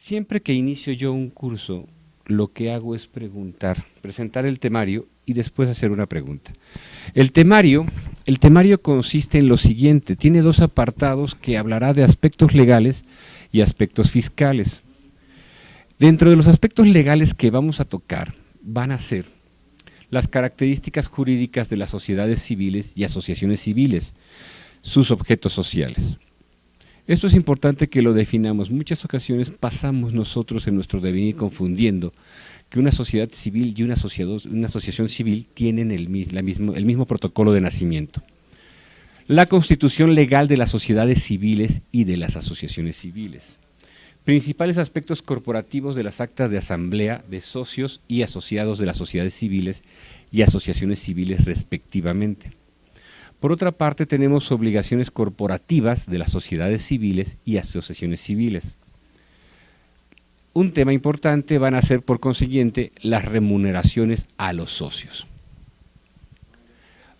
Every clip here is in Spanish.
Siempre que inicio yo un curso, lo que hago es presentar el temario y después hacer una pregunta. El temario consiste en lo siguiente, tiene dos apartados que hablará de aspectos legales y aspectos fiscales. Dentro de los aspectos legales que vamos a tocar van a ser las características jurídicas de las sociedades civiles y asociaciones civiles, sus objetos sociales. Esto es importante que lo definamos. Muchas ocasiones pasamos nosotros en nuestro devenir confundiendo que una sociedad civil y una asociación civil tienen el mismo protocolo de nacimiento. La constitución legal de las sociedades civiles y de las asociaciones civiles. Principales aspectos corporativos de las actas de asamblea de socios y asociados de las sociedades civiles y asociaciones civiles respectivamente. Por otra parte, tenemos obligaciones corporativas de las sociedades civiles y asociaciones civiles. Un tema importante van a ser, por consiguiente, las remuneraciones a los socios.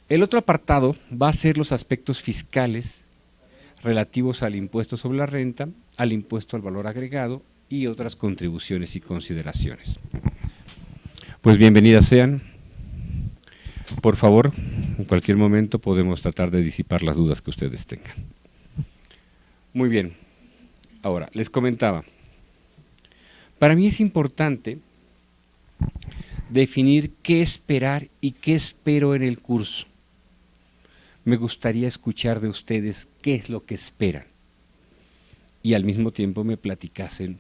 El otro apartado va a ser los aspectos fiscales relativos al impuesto sobre la renta, al impuesto al valor agregado y otras contribuciones y consideraciones. Pues bienvenidas sean. Por favor, en cualquier momento podemos tratar de disipar las dudas que ustedes tengan. Muy bien, ahora les comentaba, para mí es importante definir qué esperar y qué espero en el curso. Me gustaría escuchar de ustedes qué es lo que esperan y al mismo tiempo me platicasen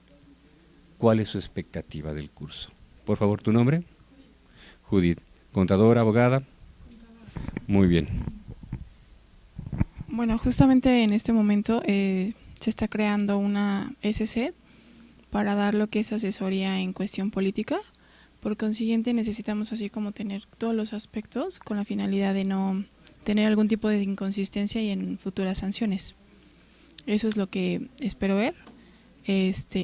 cuál es su expectativa del curso. Por favor, ¿tu nombre? Judith. ¿Contadora, abogada? Muy bien. Bueno, justamente en este momento se está creando una SC para dar lo que es asesoría en cuestión política. Por consiguiente, necesitamos así como tener todos los aspectos con la finalidad de no tener algún tipo de inconsistencia y en futuras sanciones. Eso es lo que espero ver.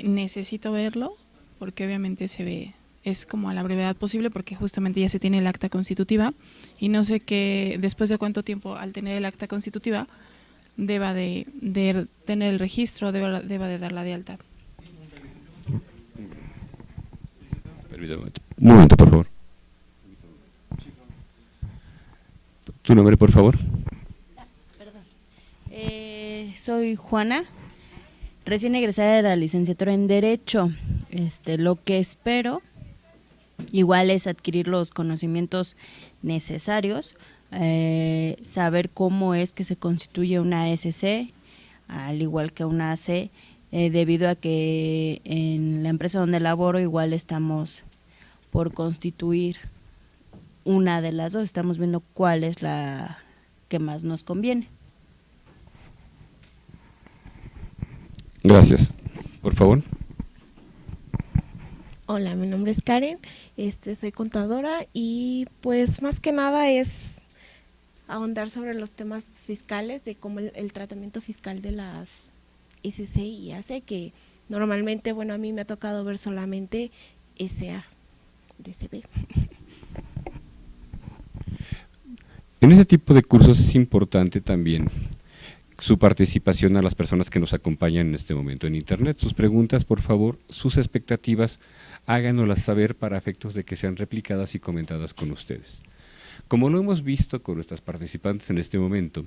Necesito verlo porque obviamente se ve, es como a la brevedad posible porque justamente ya se tiene el acta constitutiva y no sé que después de cuánto tiempo al tener el acta constitutiva deba de tener el registro, deba de darla de alta. Un momento, por favor. ¿Tu nombre, por favor? Perdón. Soy Juana, recién egresada de la licenciatura en Derecho. Lo que espero igual es adquirir los conocimientos necesarios, saber cómo es que se constituye una SC, al igual que una AC, debido a que en la empresa donde laboro igual estamos por constituir una de las dos, estamos viendo cuál es la que más nos conviene. Gracias. Por favor. Hola, mi nombre es Karen, soy contadora y pues más que nada es ahondar sobre los temas fiscales, de cómo el tratamiento fiscal de las SC y AC, que normalmente, bueno, a mí me ha tocado ver solamente SA, DCB. En ese tipo de cursos es importante también su participación a las personas que nos acompañan en este momento en internet. Sus preguntas, por favor, sus expectativas, háganoslas saber para efectos de que sean replicadas y comentadas con ustedes. Como lo hemos visto con nuestras participantes en este momento,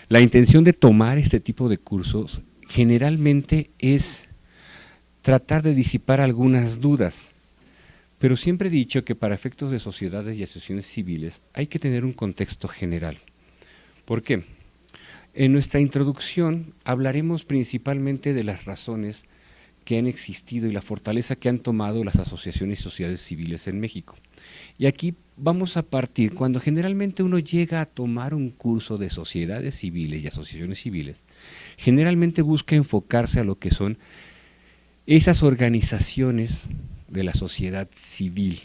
la intención de tomar este tipo de cursos generalmente es tratar de disipar algunas dudas, pero siempre he dicho que para efectos de sociedades y asociaciones civiles hay que tener un contexto general. ¿Por qué? En nuestra introducción hablaremos principalmente de las razones que han existido y la fortaleza que han tomado las asociaciones y sociedades civiles en México. Y aquí vamos a partir, cuando generalmente uno llega a tomar un curso de sociedades civiles y asociaciones civiles, generalmente busca enfocarse a lo que son esas organizaciones de la sociedad civil,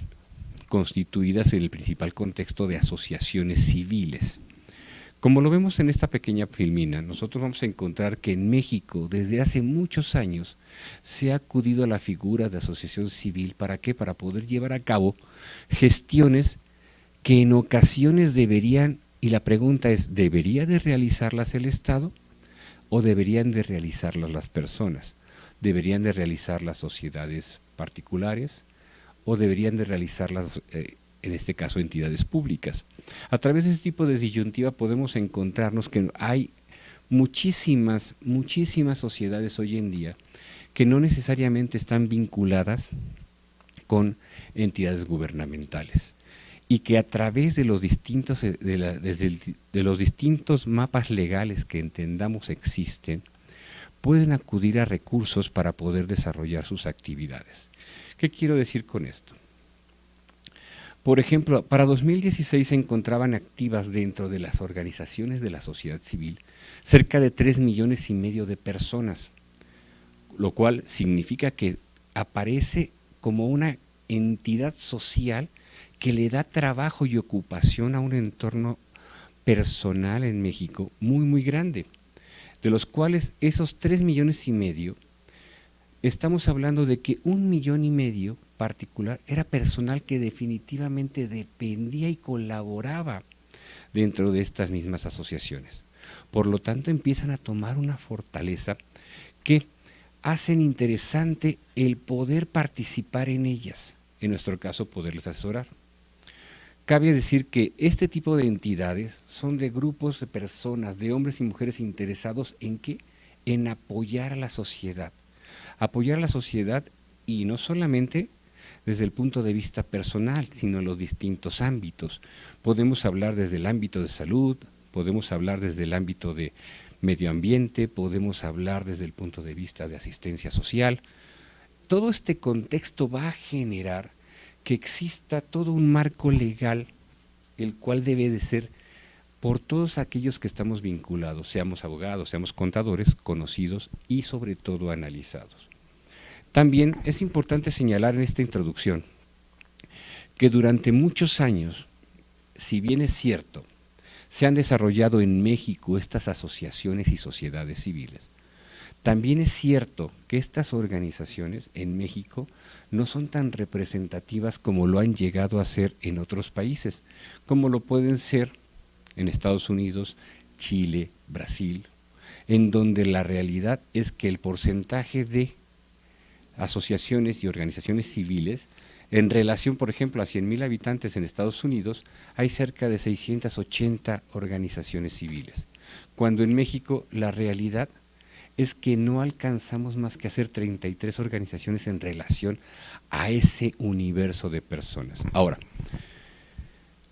constituidas en el principal contexto de asociaciones civiles. Como lo vemos en esta pequeña filmina, nosotros vamos a encontrar que en México desde hace muchos años se ha acudido a la figura de asociación civil. ¿Para qué? Para poder llevar a cabo gestiones que en ocasiones deberían, y la pregunta es, ¿debería de realizarlas el Estado o deberían de realizarlas las personas? deberían de realizar las sociedades particulares o deberían de realizarlas, en este caso, entidades públicas. A través de este tipo de disyuntiva podemos encontrarnos que hay muchísimas sociedades hoy en día que no necesariamente están vinculadas con entidades gubernamentales y que a través de los distintos, de los distintos mapas legales que entendamos existen, pueden acudir a recursos para poder desarrollar sus actividades. ¿Qué quiero decir con esto? Por ejemplo, para 2016 se encontraban activas dentro de las organizaciones de la sociedad civil cerca de 3,5 millones de personas, lo cual significa que aparece como una entidad social que le da trabajo y ocupación a un entorno personal en México muy grande, de los cuales esos 3,5 millones, estamos hablando de que 1,5 millones particular era personal que definitivamente dependía y colaboraba dentro de estas mismas asociaciones. Por lo tanto, empiezan a tomar una fortaleza que hacen interesante el poder participar en ellas, en nuestro caso poderles asesorar. Cabe decir que este tipo de entidades son de grupos de personas, de hombres y mujeres interesados en ¿qué? En apoyar a la sociedad. Apoyar a la sociedad y no solamente desde el punto de vista personal, sino en los distintos ámbitos. Podemos hablar desde el ámbito de salud, podemos hablar desde el ámbito de medio ambiente, podemos hablar desde el punto de vista de asistencia social. Todo este contexto va a generar que exista todo un marco legal, el cual debe de ser por todos aquellos que estamos vinculados, seamos abogados, seamos contadores, conocidos y sobre todo analizados. También es importante señalar en esta introducción que durante muchos años, si bien es cierto, se han desarrollado en México estas asociaciones y sociedades civiles, también es cierto que estas organizaciones en México no son tan representativas como lo han llegado a ser en otros países, como lo pueden ser en Estados Unidos, Chile, Brasil, en donde la realidad es que el porcentaje de asociaciones y organizaciones civiles, en relación, por ejemplo, a 100,000 habitantes en Estados Unidos, hay cerca de 680 organizaciones civiles, cuando en México la realidad es que no alcanzamos más que hacer 33 organizaciones en relación a ese universo de personas. Ahora,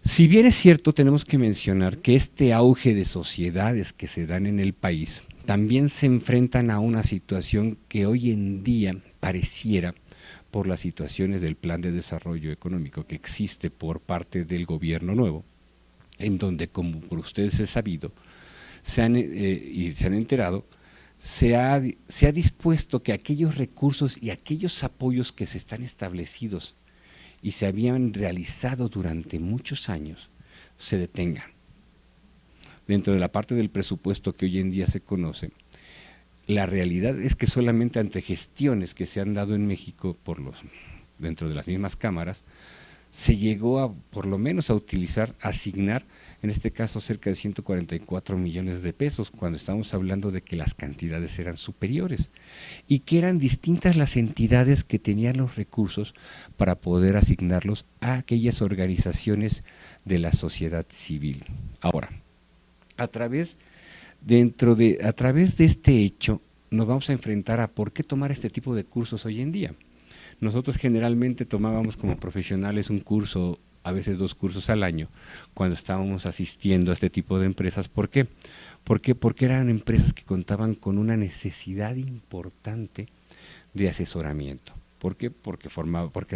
si bien es cierto, tenemos que mencionar que este auge de sociedades que se dan en el país también se enfrentan a una situación que hoy en día pareciera, por las situaciones del plan de desarrollo económico que existe por parte del gobierno nuevo, en donde, como por ustedes es sabido, se han enterado, se ha dispuesto que aquellos recursos y aquellos apoyos que se están establecidos y se habían realizado durante muchos años, se detengan. Dentro de la parte del presupuesto que hoy en día se conoce, la realidad es que solamente ante gestiones que se han dado en México dentro de las mismas cámaras, se llegó a, por lo menos, a asignar, en este caso, cerca de 144 millones de pesos, cuando estamos hablando de que las cantidades eran superiores y que eran distintas las entidades que tenían los recursos para poder asignarlos a aquellas organizaciones de la sociedad civil. Ahora, a través de este hecho, nos vamos a enfrentar a por qué tomar este tipo de cursos hoy en día. Nosotros generalmente tomábamos como profesionales un curso, a veces 2 cursos al año, cuando estábamos asistiendo a este tipo de empresas. ¿Por qué? Porque eran empresas que contaban con una necesidad importante de asesoramiento. ¿Por qué? Porque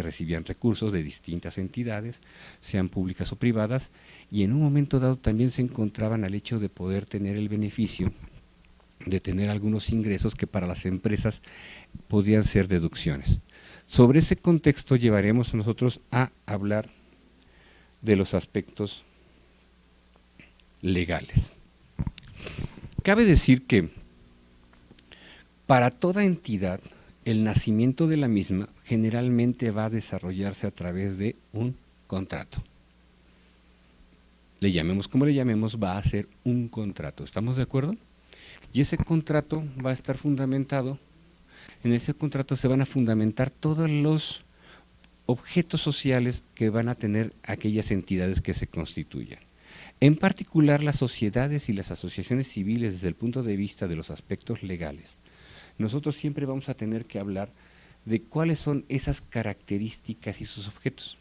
recibían recursos de distintas entidades, sean públicas o privadas, y en un momento dado también se encontraban al hecho de poder tener el beneficio de tener algunos ingresos que para las empresas podían ser deducciones. Sobre ese contexto llevaremos nosotros a hablar de los aspectos legales. Cabe decir que para toda entidad, el nacimiento de la misma generalmente va a desarrollarse a través de un contrato. Le llamemos como le llamemos, va a ser un contrato. ¿Estamos de acuerdo? Y ese contrato va a estar fundamentado En ese contrato se van a fundamentar todos los objetos sociales que van a tener aquellas entidades que se constituyan. En particular, las sociedades y las asociaciones civiles desde el punto de vista de los aspectos legales. Nosotros siempre vamos a tener que hablar de cuáles son esas características y sus objetos.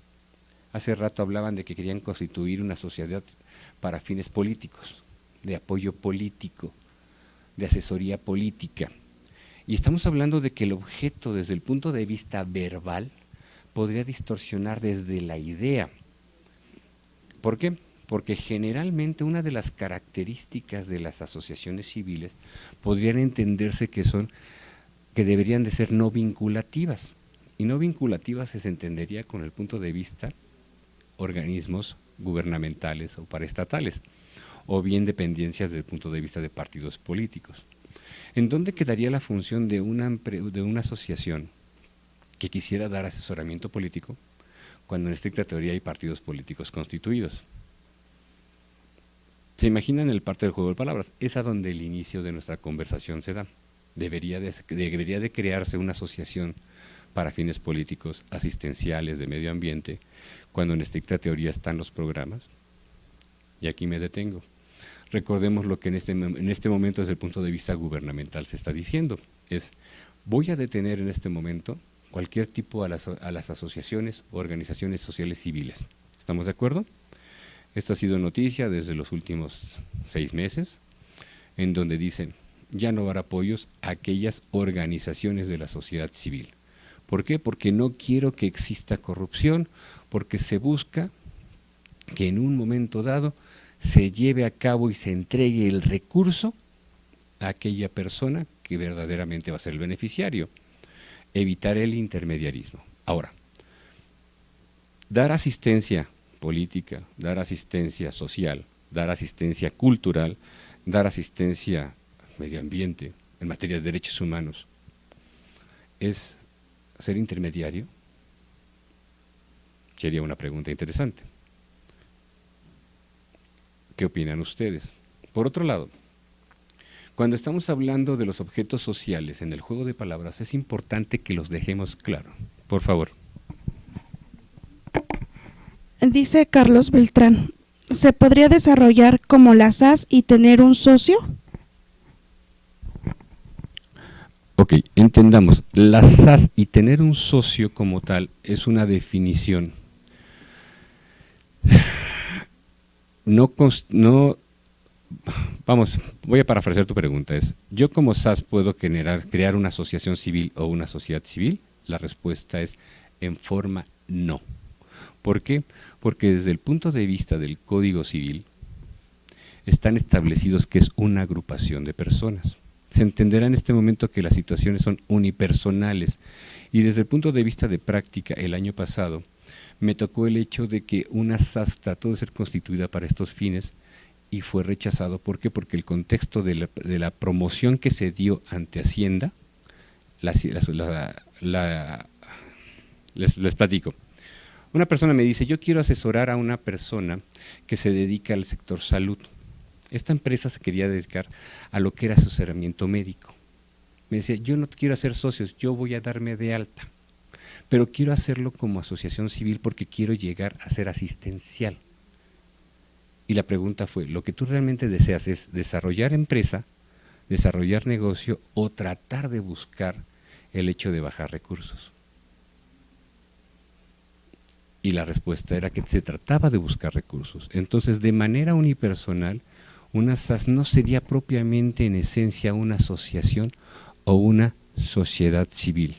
Hace rato hablaban de que querían constituir una sociedad para fines políticos, de apoyo político, de asesoría política. Y estamos hablando de que el objeto desde el punto de vista verbal podría distorsionar desde la idea. ¿Por qué? Porque generalmente una de las características de las asociaciones civiles podrían entenderse que deberían de ser no vinculativas. Y no vinculativas se entendería con el punto de vista organismos gubernamentales o paraestatales, o bien dependencias desde el punto de vista de partidos políticos. ¿En dónde quedaría la función de una asociación que quisiera dar asesoramiento político cuando en estricta teoría hay partidos políticos constituidos? ¿Se imaginan el parte del juego de palabras? Es a donde el inicio de nuestra conversación se da. Debería de crearse una asociación para fines políticos, asistenciales, de medio ambiente, cuando en estricta teoría están los programas. Y aquí me detengo. Recordemos lo que en este momento desde el punto de vista gubernamental se está diciendo. Voy a detener en este momento cualquier tipo a las asociaciones o organizaciones sociales civiles. ¿Estamos de acuerdo? Esto ha sido noticia desde los últimos 6 meses, en donde dicen, ya no habrá apoyos a aquellas organizaciones de la sociedad civil. ¿Por qué? Porque no quiero que exista corrupción, porque se busca que en un momento dado se lleve a cabo y se entregue el recurso a aquella persona que verdaderamente va a ser el beneficiario. Evitar el intermediarismo. Ahora, dar asistencia política, dar asistencia social, dar asistencia cultural, dar asistencia medio ambiente, en materia de derechos humanos, ¿es ser intermediario? Sería una pregunta interesante. ¿Qué opinan ustedes? Por otro lado, cuando estamos hablando de los objetos sociales en el juego de palabras, es importante que los dejemos claro. Por favor. Dice Carlos Beltrán, ¿se podría desarrollar como la SAS y tener un socio? Ok, entendamos, la SAS y tener un socio como tal es una definición. Voy a parafrasear tu pregunta, ¿yo como SAS puedo crear una asociación civil o una sociedad civil? La respuesta es en forma no. ¿Por qué? Porque desde el punto de vista del Código Civil están establecidos que es una agrupación de personas. Se entenderá en este momento que las situaciones son unipersonales y desde el punto de vista de práctica el año pasado me tocó el hecho de que una SAS trató de ser constituida para estos fines y fue rechazado. ¿Por qué? Porque el contexto de la promoción que se dio ante Hacienda, les platico. Una persona me dice, yo quiero asesorar a una persona que se dedica al sector salud. Esta empresa se quería dedicar a lo que era asesoramiento médico. Me decía, yo no quiero hacer socios, yo voy a darme de alta, pero quiero hacerlo como asociación civil porque quiero llegar a ser asistencial. Y la pregunta fue, ¿lo que tú realmente deseas es desarrollar empresa, desarrollar negocio o tratar de buscar el hecho de bajar recursos? Y la respuesta era que se trataba de buscar recursos. Entonces, de manera unipersonal, una SAS no sería propiamente en esencia una asociación o una sociedad civil.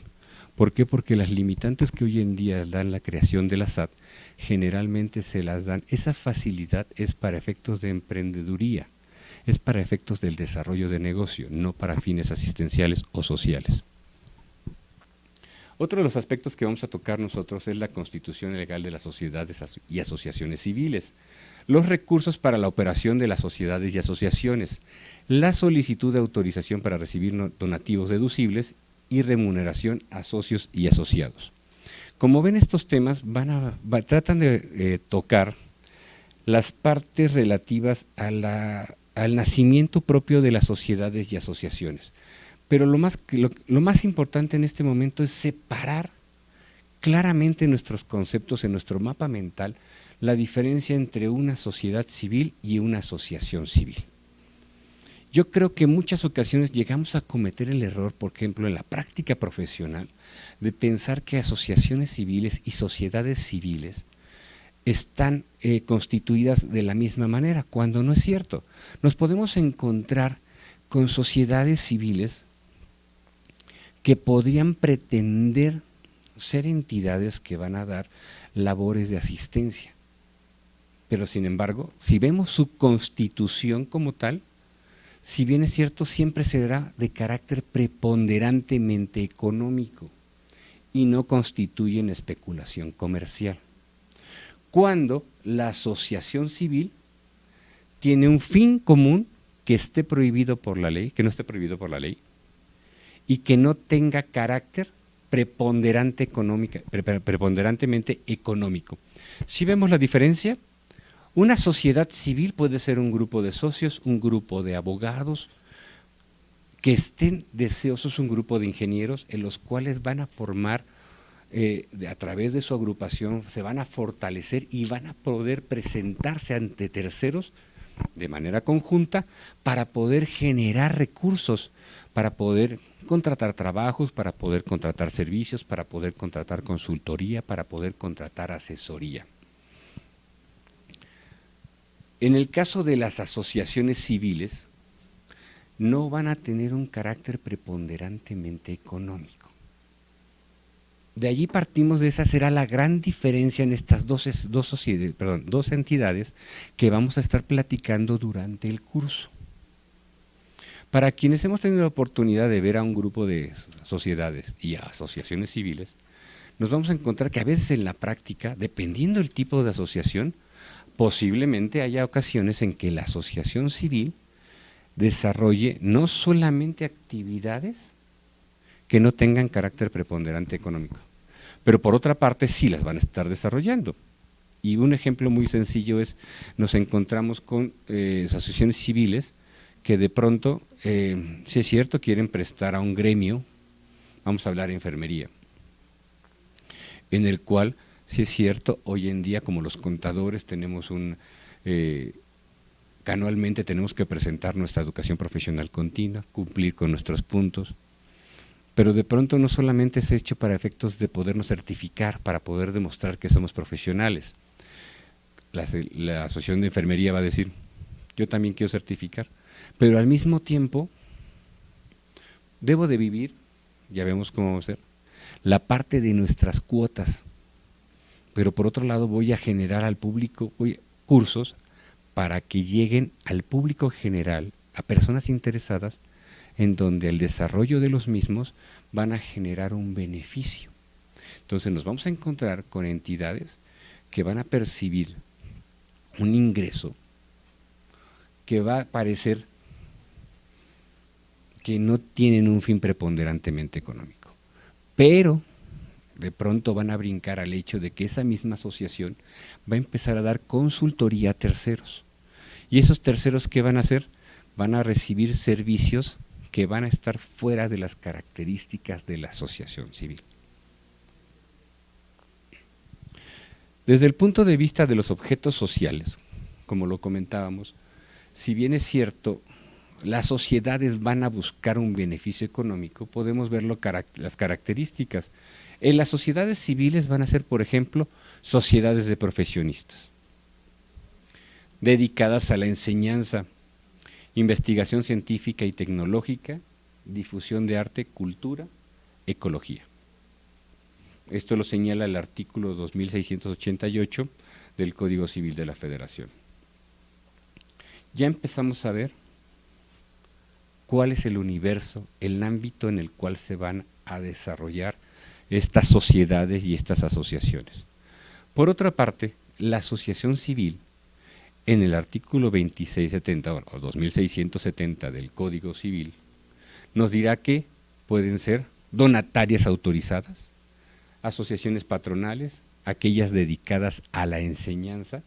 ¿Por qué? Porque las limitantes que hoy en día dan la creación de la SAT, generalmente se las dan, esa facilidad es para efectos de emprendeduría, es para efectos del desarrollo de negocio, no para fines asistenciales o sociales. Otro de los aspectos que vamos a tocar nosotros es la constitución legal de las sociedades y asociaciones civiles, los recursos para la operación de las sociedades y asociaciones, la solicitud de autorización para recibir donativos deducibles y remuneración a socios y asociados. Como ven, estos temas tratan de tocar las partes relativas al nacimiento propio de las sociedades y asociaciones. Pero lo más importante en este momento es separar claramente nuestros conceptos en nuestro mapa mental, la diferencia entre una sociedad civil y una asociación civil. Yo creo que en muchas ocasiones llegamos a cometer el error, por ejemplo, en la práctica profesional, de pensar que asociaciones civiles y sociedades civiles están constituidas de la misma manera, cuando no es cierto. Nos podemos encontrar con sociedades civiles que podrían pretender ser entidades que van a dar labores de asistencia. Pero sin embargo, si vemos su constitución como tal, si bien es cierto, siempre será de carácter preponderantemente económico y no constituyen especulación comercial. Cuando la asociación civil tiene un fin común que esté prohibido por la ley, que no esté prohibido por la ley, y que no tenga carácter preponderantemente económico. ¿Sí vemos la diferencia? Una sociedad civil puede ser un grupo de socios, un grupo de abogados que estén deseosos, un grupo de ingenieros en los cuales van a formar, a través de su agrupación, se van a fortalecer y van a poder presentarse ante terceros de manera conjunta para poder generar recursos, para poder contratar trabajos, para poder contratar servicios, para poder contratar consultoría, para poder contratar asesoría. En el caso de las asociaciones civiles, no van a tener un carácter preponderantemente económico. De allí partimos, de esa será la gran diferencia en estas dos entidades que vamos a estar platicando durante el curso. Para quienes hemos tenido la oportunidad de ver a un grupo de sociedades y a asociaciones civiles, nos vamos a encontrar que a veces en la práctica, dependiendo del tipo de asociación, posiblemente haya ocasiones en que la asociación civil desarrolle no solamente actividades que no tengan carácter preponderante económico, pero por otra parte sí las van a estar desarrollando. Y un ejemplo muy sencillo es, nos encontramos con asociaciones civiles que de pronto, si es cierto, quieren prestar a un gremio, vamos a hablar de enfermería, en el cual, si es cierto, hoy en día como los contadores tenemos anualmente tenemos que presentar nuestra educación profesional continua, cumplir con nuestros puntos, pero de pronto no solamente es hecho para efectos de podernos certificar, para poder demostrar que somos profesionales. La asociación de enfermería va a decir, yo también quiero certificar, pero al mismo tiempo debo de vivir, ya vemos cómo va a ser, la parte de nuestras cuotas, pero por otro lado voy a generar al público cursos para que lleguen al público general, a personas interesadas, en donde el desarrollo de los mismos van a generar un beneficio. Entonces nos vamos a encontrar con entidades que van a percibir un ingreso que va a parecer que no tienen un fin preponderantemente económico, pero de pronto van a brincar al hecho de que esa misma asociación va a empezar a dar consultoría a terceros. ¿Y esos terceros qué van a hacer? Van a recibir servicios que van a estar fuera de las características de la asociación civil. Desde el punto de vista de los objetos sociales, como lo comentábamos, si bien es cierto, las sociedades van a buscar un beneficio económico, podemos ver las características. En las sociedades civiles van a ser, por ejemplo, sociedades de profesionistas, dedicadas a la enseñanza, investigación científica y tecnológica, difusión de arte, cultura, ecología. Esto lo señala el artículo 2688 del Código Civil de la Federación. Ya empezamos a ver cuál es el universo, el ámbito en el cual se van a desarrollar estas sociedades y estas asociaciones. Por otra parte, la asociación civil, en el artículo 2670 o 2670 del Código Civil, nos dirá que pueden ser donatarias autorizadas, asociaciones patronales, aquellas dedicadas a la enseñanza,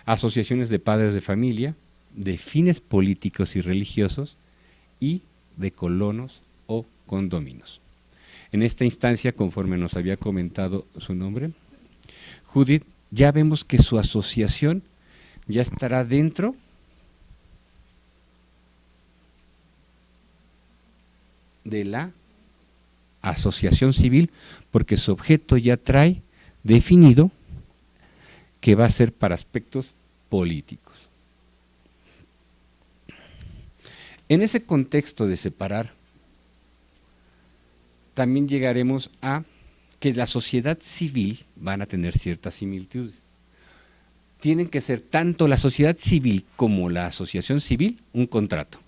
asociaciones de padres de familia, de fines políticos y religiosos y de colonos o condóminos. En esta instancia, conforme nos había comentado su nombre, Judith, ya vemos que su asociación ya estará dentro de la asociación civil, porque su objeto ya trae definido que va a ser para aspectos políticos. En ese contexto de separar, también llegaremos a que la sociedad civil van a tener ciertas similitudes. Tienen que ser tanto la sociedad civil como la asociación civil un contrato.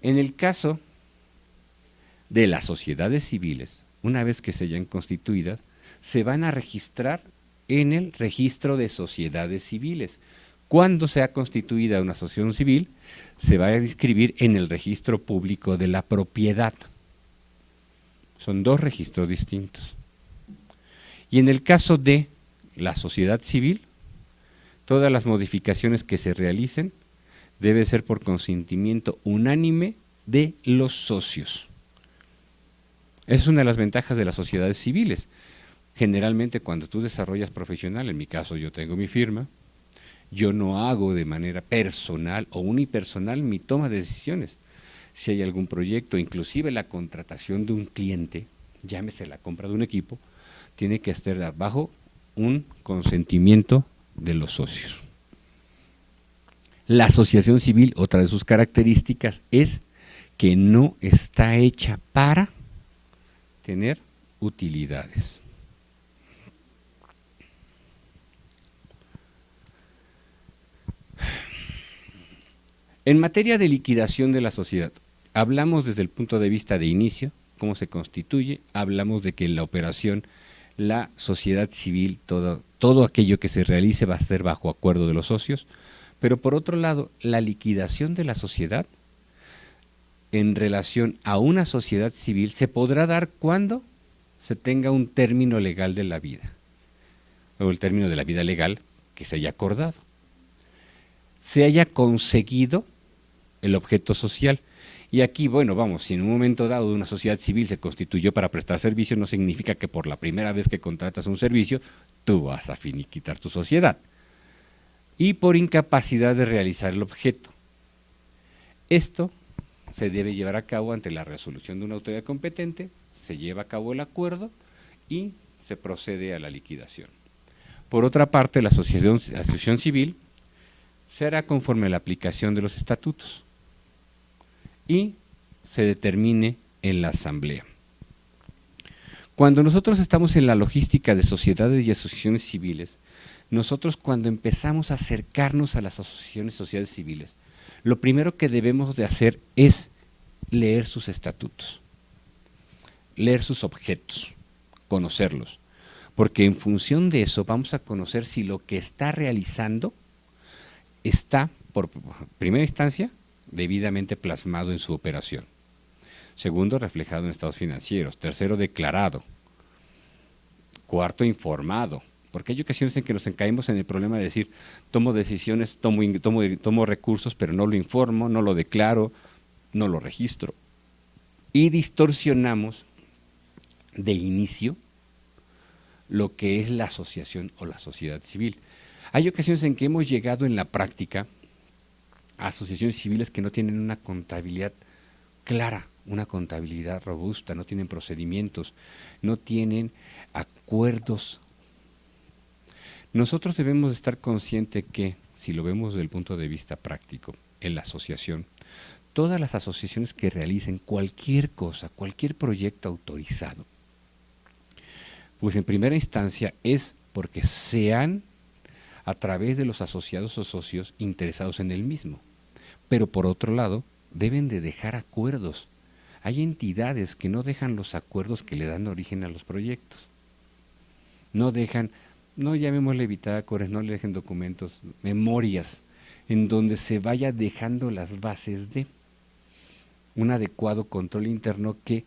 En el caso de las sociedades civiles, una vez que se hayan constituidas, se van a registrar en el registro de sociedades civiles. Cuando sea constituida una asociación civil, se va a inscribir en el registro público de la propiedad. Son dos registros distintos. Y en el caso de la sociedad civil, todas las modificaciones que se realicen debe ser por consentimiento unánime de los socios. Es una de las ventajas de las sociedades civiles. Generalmente cuando tú desarrollas profesional, en mi caso yo tengo mi firma, yo no hago de manera personal o unipersonal mi toma de decisiones. Si hay algún proyecto, inclusive la contratación de un cliente, llámese la compra de un equipo, tiene que estar bajo un consentimiento de los socios. La asociación civil, otra de sus características es que no está hecha para tener utilidades. En materia de liquidación de la sociedad, hablamos desde el punto de vista de inicio, cómo se constituye, hablamos de que en la operación, la sociedad civil, todo aquello que se realice va a ser bajo acuerdo de los socios, pero por otro lado, la liquidación de la sociedad en relación a una sociedad civil se podrá dar cuando se tenga un término legal de la vida, o el término de la vida legal que se haya acordado, se haya conseguido el objeto social. Y aquí, bueno, vamos, si en un momento dado una sociedad civil se constituyó para prestar servicios, no significa que por la primera vez que contratas un servicio, tú vas a finiquitar tu sociedad. Y por incapacidad de realizar el objeto. Esto se debe llevar a cabo ante la resolución de una autoridad competente, se lleva a cabo el acuerdo y se procede a la liquidación. Por otra parte, la asociación civil se hará conforme a la aplicación de los estatutos y se determine en la asamblea. Cuando nosotros estamos en la logística de sociedades y asociaciones civiles, nosotros cuando empezamos a acercarnos a las asociaciones y sociedades civiles, lo primero que debemos de hacer es leer sus estatutos, leer sus objetos, conocerlos, porque en función de eso vamos a conocer si lo que está realizando está, por primera instancia, debidamente plasmado en su operación. Segundo, reflejado en estados financieros. Tercero, declarado. Cuarto, informado. Porque hay ocasiones en que nos caemos en el problema de decir, tomo decisiones, tomo recursos, pero no lo informo, no lo declaro, no lo registro. Y distorsionamos de inicio lo que es la asociación o la sociedad civil. Hay ocasiones en que hemos llegado en la práctica a asociaciones civiles que no tienen una contabilidad clara, una contabilidad robusta, no tienen procedimientos, no tienen acuerdos. Nosotros debemos estar conscientes que, si lo vemos desde el punto de vista práctico, en la asociación, todas las asociaciones que realicen cualquier cosa, cualquier proyecto autorizado, pues en primera instancia es porque sean a través de los asociados o socios interesados en el mismo. Pero por otro lado, deben de dejar acuerdos. Hay entidades que no dejan los acuerdos que le dan origen a los proyectos. No dejan, no llamémosle bitácoras, no le dejen documentos, memorias, en donde se vaya dejando las bases de un adecuado control interno que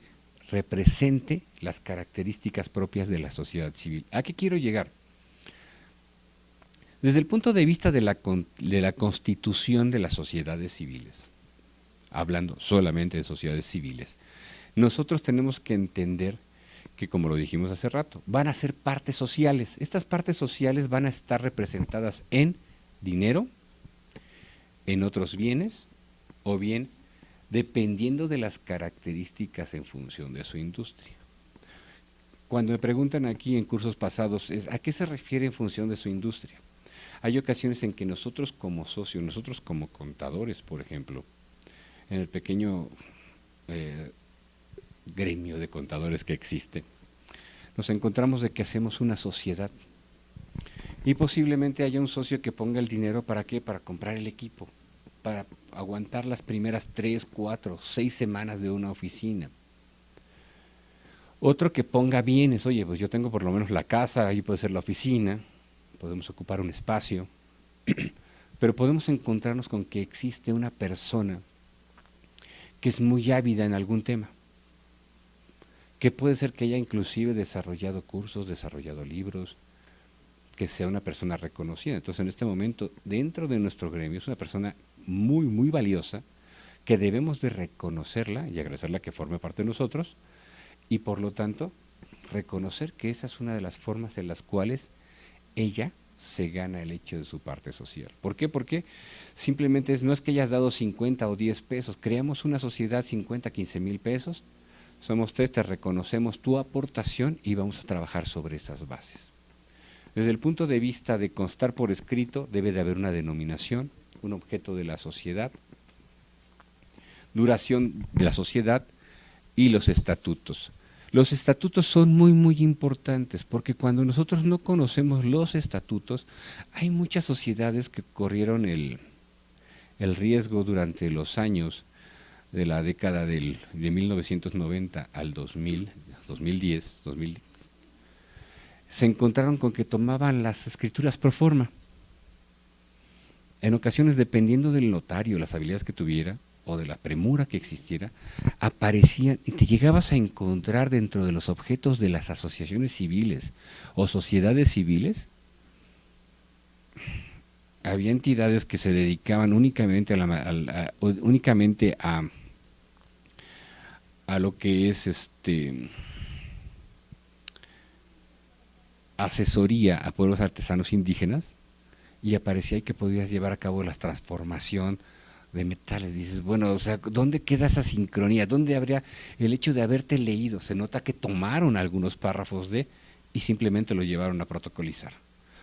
represente las características propias de la sociedad civil. ¿A qué quiero llegar? Desde el punto de vista de la constitución de las sociedades civiles, hablando solamente de sociedades civiles. Nosotros tenemos que entender que, como lo dijimos hace rato, van a ser partes sociales. Estas partes sociales van a estar representadas en dinero, en otros bienes, o bien dependiendo de las características en función de su industria. Cuando me preguntan aquí en cursos pasados, ¿a qué se refiere en función de su industria? Hay ocasiones en que nosotros como socios, nosotros como contadores, por ejemplo, en el pequeño gremio de contadores que existe, nos encontramos de que hacemos una sociedad y posiblemente haya un socio que ponga el dinero ¿para qué? Para comprar el equipo, para aguantar las primeras 3, 4, 6 semanas de una oficina. Otro que ponga bienes, oye, pues yo tengo por lo menos la casa, ahí puede ser la oficina, podemos ocupar un espacio, pero podemos encontrarnos con que existe una persona que es muy ávida en algún tema, que puede ser que haya inclusive desarrollado cursos, desarrollado libros, que sea una persona reconocida. Entonces, en este momento, dentro de nuestro gremio, es una persona muy, muy valiosa, que debemos de reconocerla y agradecerla que forme parte de nosotros, y por lo tanto, reconocer que esa es una de las formas en las cuales ella se gana el hecho de su parte social. ¿Por qué? Porque simplemente no es que hayas dado 50 o 10 pesos, creamos una sociedad 50, 15 mil pesos, somos 3, te reconocemos tu aportación y vamos a trabajar sobre esas bases. Desde el punto de vista de constar por escrito, debe de haber una denominación, un objeto de la sociedad, duración de la sociedad y los estatutos. Los estatutos son muy, muy importantes porque cuando nosotros no conocemos los estatutos, hay muchas sociedades que corrieron el riesgo durante los años de la década de 1990 al 2000, 2010, 2000, se encontraron con que tomaban las escrituras pro forma. En ocasiones, dependiendo del notario, las habilidades que tuviera, o de la premura que existiera, aparecían y te llegabas a encontrar dentro de los objetos de las asociaciones civiles o sociedades civiles. Había entidades que se dedicaban únicamente a lo que es asesoría a pueblos artesanos indígenas, y aparecía que podías llevar a cabo la transformación de metales. Dices, bueno, o sea, ¿dónde queda esa sincronía? ¿Dónde habría el hecho de haberte leído? Se nota que tomaron algunos párrafos y simplemente lo llevaron a protocolizar.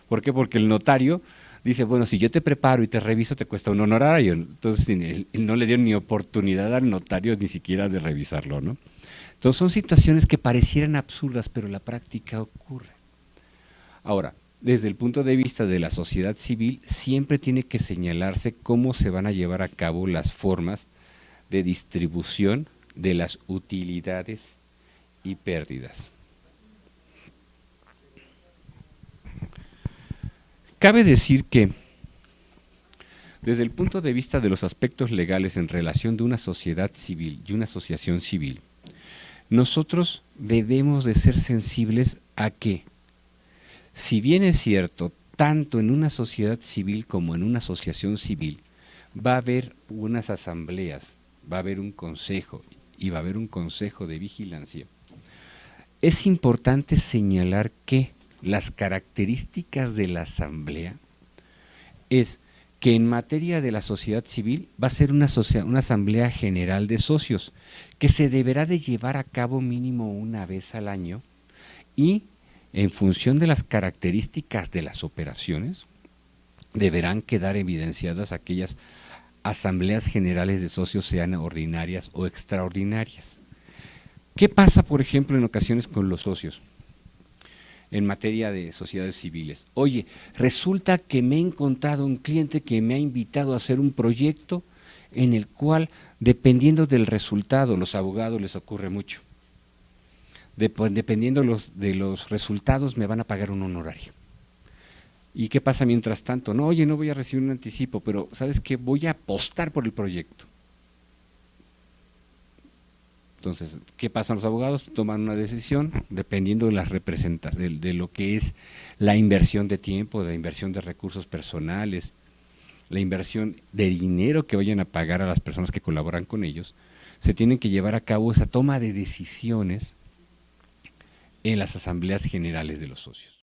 ¿Por qué? Porque el notario dice, bueno, si yo te preparo y te reviso, te cuesta un honorario. Entonces no le dieron ni oportunidad al notario ni siquiera de revisarlo, ¿no? Entonces son situaciones que parecieran absurdas, pero la práctica ocurre. Ahora, desde el punto de vista de la sociedad civil, siempre tiene que señalarse cómo se van a llevar a cabo las formas de distribución de las utilidades y pérdidas. Cabe decir que, desde el punto de vista de los aspectos legales en relación de una sociedad civil y una asociación civil, nosotros debemos de ser sensibles a que, si bien es cierto, tanto en una sociedad civil como en una asociación civil, va a haber unas asambleas, va a haber un consejo y va a haber un consejo de vigilancia, es importante señalar que las características de la asamblea es que en materia de la sociedad civil va a ser una asamblea general de socios que se deberá de llevar a cabo mínimo una vez al año, y en función de las características de las operaciones, deberán quedar evidenciadas aquellas asambleas generales de socios, sean ordinarias o extraordinarias. ¿Qué pasa, por ejemplo, en ocasiones con los socios en materia de sociedades civiles? Oye, resulta que me he encontrado un cliente que me ha invitado a hacer un proyecto en el cual, dependiendo del resultado, los abogados les ocurre mucho. Dependiendo de los resultados, me van a pagar un honorario. ¿Y qué pasa mientras tanto? No, oye, no voy a recibir un anticipo, pero ¿sabes qué? Voy a apostar por el proyecto. Entonces, ¿qué pasa? Los abogados toman una decisión dependiendo de las representaciones, de lo que es la inversión de tiempo, de la inversión de recursos personales, la inversión de dinero que vayan a pagar a las personas que colaboran con ellos, se tienen que llevar a cabo esa toma de decisiones en las asambleas generales de los socios.